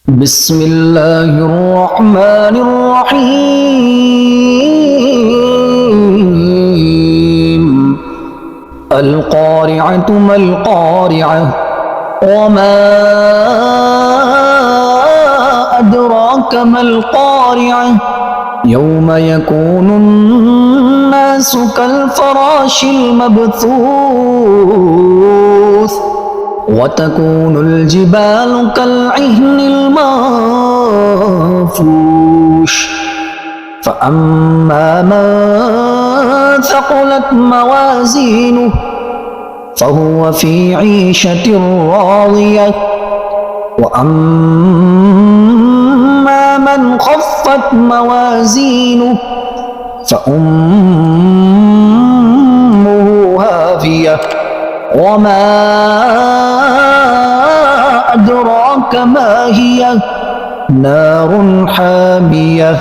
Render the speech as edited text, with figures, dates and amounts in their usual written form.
بسم الله الرحمن الرحيم القارعة ما القارعة وما أدراك ما القارعة يوم يكون الناس كالفراش المبثوث وتكون الجبال كالعهن المنفوش فأما من ثقلت موازينه فهو في عيشة راضية وأما من خفت موازينه فأمه هاوية وما أدراك ما هي نار حامية